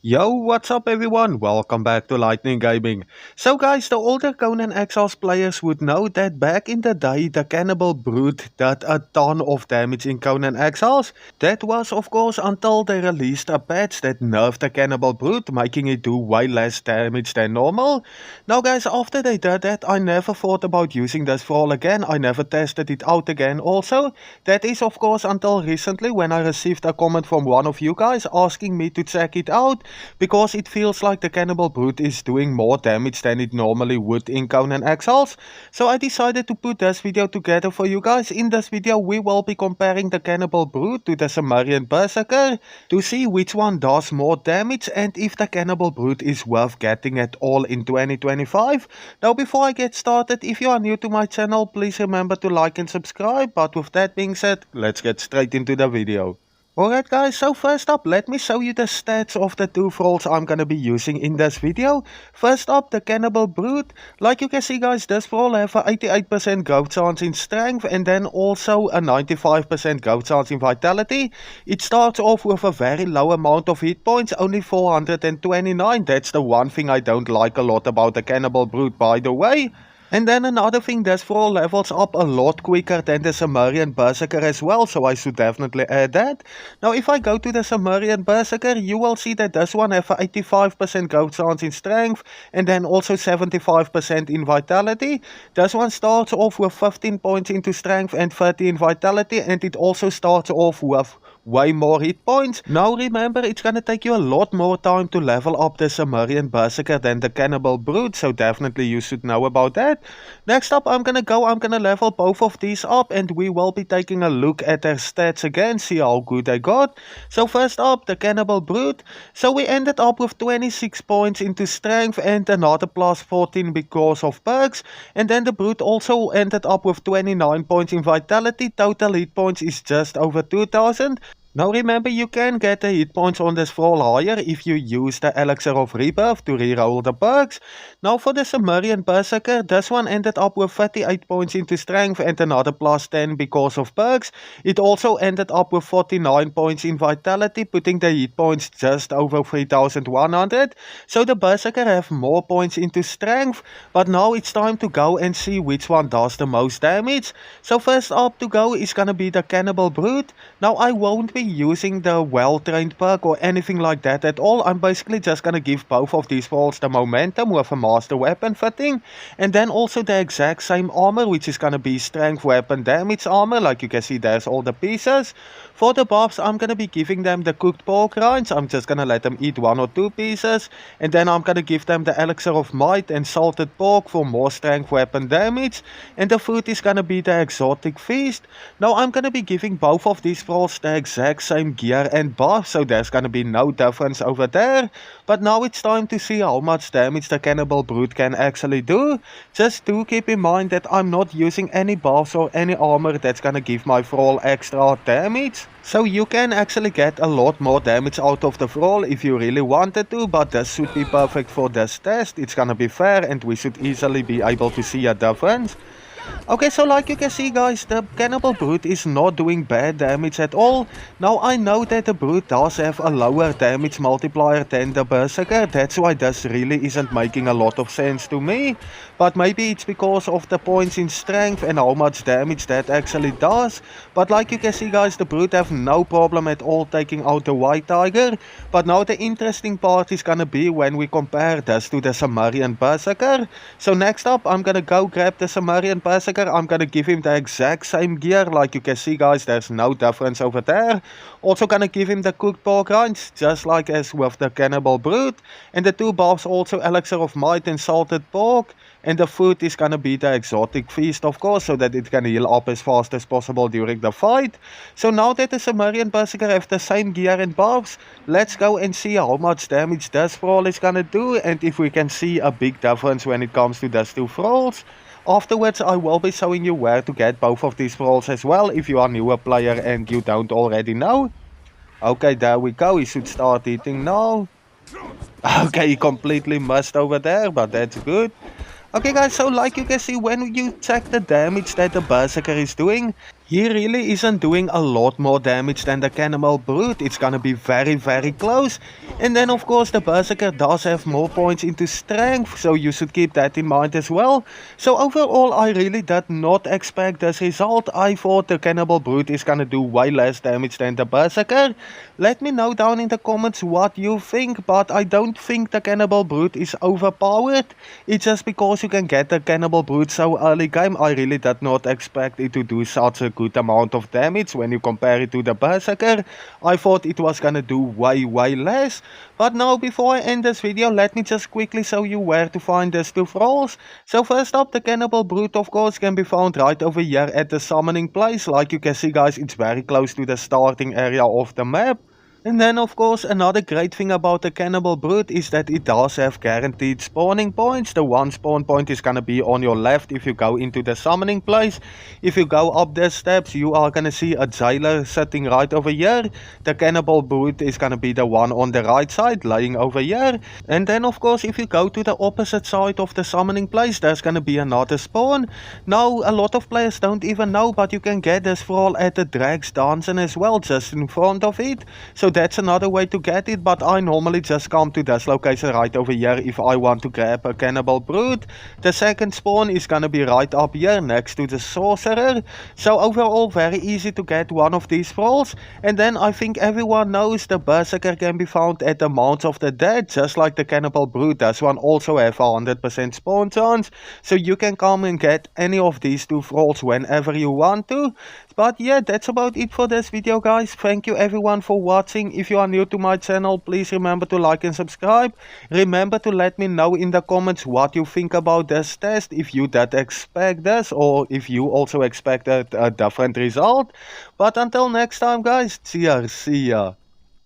Yo, what's up everyone? Welcome back to Lightning Gaming. So guys, the older Conan Exiles players would know that back in the day, the Cannibal Brute did a ton of damage in Conan Exiles. That was of course until they released a patch that nerfed the Cannibal Brute, making it do way less damage than normal. Now guys, after they did that, I never thought about using this Thrall again. I never tested it out again also. That is of course until recently when I received a comment from one of you guys asking me to check it out, because it feels like the Cannibal Brute is doing more damage than it normally would in Conan Exiles. So I decided to put this video together for you guys. In this video we will be comparing the Cannibal Brute to the Sumerian Berserker to see which one does more damage and if the Cannibal Brute is worth getting at all in 2025. Now before I get started, if you are new to my channel, please remember to like and subscribe. But with that being said, let's get straight into the video. Alright guys, so first up, let me show you the stats of the two thralls I'm gonna be using in this video. First up, the Cannibal Brute. Like you can see guys, this thrall have a 88% growth chance in strength and then also a 95% growth chance in vitality. It starts off with a very low amount of hit points, only 429. That's the one thing I don't like a lot about the Cannibal Brute, by the way. And then another thing, this Thrall levels up a lot quicker than the Sumerian Berserker as well, so I should definitely add that. Now if I go to the Sumerian Berserker, you will see that this one have a 85% growth chance in strength and then also 75% in vitality. This one starts off with 15 points into strength and 30 in vitality, and it also starts off with way more hit points. Now remember, it's gonna take you a lot more time to level up the Sumerian Berserker than the Cannibal Brute, so definitely you should know about that. Next up, I'm gonna level both of these up and we will be taking a look at their stats again, see how good they got. So first up, the Cannibal Brute. So we ended up with 26 points into strength and another plus 14 because of perks. And then the Brute also ended up with 29 points in vitality. Total hit points is just over 2000. Now remember, you can get the hit points on this thrall higher if you use the Elixir of Rebirth to reroll the perks. Now for the Sumerian Berserker, this one ended up with 38 points into strength and another plus 10 because of perks. It also ended up with 49 points in vitality, putting the hit points just over 3100. So the Berserker have more points into strength, but now it's time to go and see which one does the most damage. So first up to go is gonna be the Cannibal Brute. Now I won't be using the well-trained perk or anything like that at all. I'm basically just gonna give both of these thralls the momentum with a master weapon fitting, and then also the exact same armor, which is gonna be strength weapon damage armor. Like you can see, there's all the pieces. For the buffs, I'm gonna be giving them the cooked pork rinds. I'm just gonna let them eat 1 or 2 pieces, and then I'm gonna give them the elixir of might and salted pork for more strength weapon damage, and the food is gonna be the exotic feast. Now I'm gonna be giving both of these thralls the exact same gear and buff, so there's gonna be no difference over there. But now it's time to see how much damage the Cannibal Brute can actually do. Just do keep in mind that I'm not using any buffs or any armor that's gonna give my thrall extra damage. So you can actually get a lot more damage out of the thrall if you really wanted to, but this should be perfect for this test. It's gonna be fair and we should easily be able to see a difference. Okay, so like you can see guys, the Cannibal Brute is not doing bad damage at all. Now I know that the Brute does have a lower damage multiplier than the Berserker, that's why this really isn't making a lot of sense to me. But maybe it's because of the points in strength and how much damage that actually does. But like you can see guys, the Brute have no problem at all taking out the White Tiger. But now the interesting part is gonna be when we compare this to the Sumerian Berserker. So next up, I'm gonna go grab the Sumerian Berserker. I'm gonna give him the exact same gear. Like you can see guys, there's no difference over there. Also gonna give him the cooked pork rinds, just like as with the Cannibal Brute. And the 2 buffs also elixir of might and salted pork. And the food is gonna be the exotic feast, of course, so that it can heal up as fast as possible during the fight. So now that the Sumerian Berserker have the same gear and buffs, let's go and see how much damage this thrall is gonna do and if we can see a big difference when it comes to these 2 thralls. Afterwards, I will be showing you where to get both of these thralls as well, if you are a newer player and you don't already know. Okay, there we go, he should start eating now. Okay, he completely missed over there, but that's good. Okay guys, so like you can see, when you check the damage that the Berserker is doing, he really isn't doing a lot more damage than the Cannibal Brute. It's gonna be very, very close. And then of course the Berserker does have more points into strength, so you should keep that in mind as well. So overall I really did not expect this result. I thought the Cannibal Brute is gonna do way less damage than the Berserker. Let me know down in the comments what you think, but I don't think the Cannibal Brute is overpowered. It's just because you can get the Cannibal Brute so early game. I really did not expect it to do such a good amount of damage when you compare it to the Berserker. I thought it was gonna do way less. But now before I end this video, let me just quickly show you where to find these two Thralls. So first up, the Cannibal Brute of course can be found right over here at the summoning place. Like you can see guys, it's very close to the starting area of the map. And then of course another great thing about the Cannibal Brute is that it does have guaranteed spawning points. The one spawn point is gonna be on your left if you go into the summoning place. If you go up the steps you are gonna see a jailer sitting right over here. The Cannibal Brute is gonna be the one on the right side laying over here. And then of course if you go to the opposite side of the summoning place there's gonna be another spawn. Now a lot of players don't even know, but you can get this Thrall at the Drags Dungeon as well, just in front of it. So that's another way to get it, but I normally just come to this location right over here if I want to grab a Cannibal Brute. The second spawn is gonna be right up here next to the Sorcerer. So overall very easy to get one of these Thralls. And then I think everyone knows the Berserker can be found at the Mounds of the Dead, just like the Cannibal Brute. This one also have a 100% spawn chance, so you can come and get any of these two Thralls whenever you want to. But yeah, that's about it for this video guys. Thank you everyone for watching. If you are new to my channel, please remember to like and subscribe. Remember to let me know in the comments what you think about this test, if you did expect this or if you also expected a different result. But until next time guys, cheers, see ya.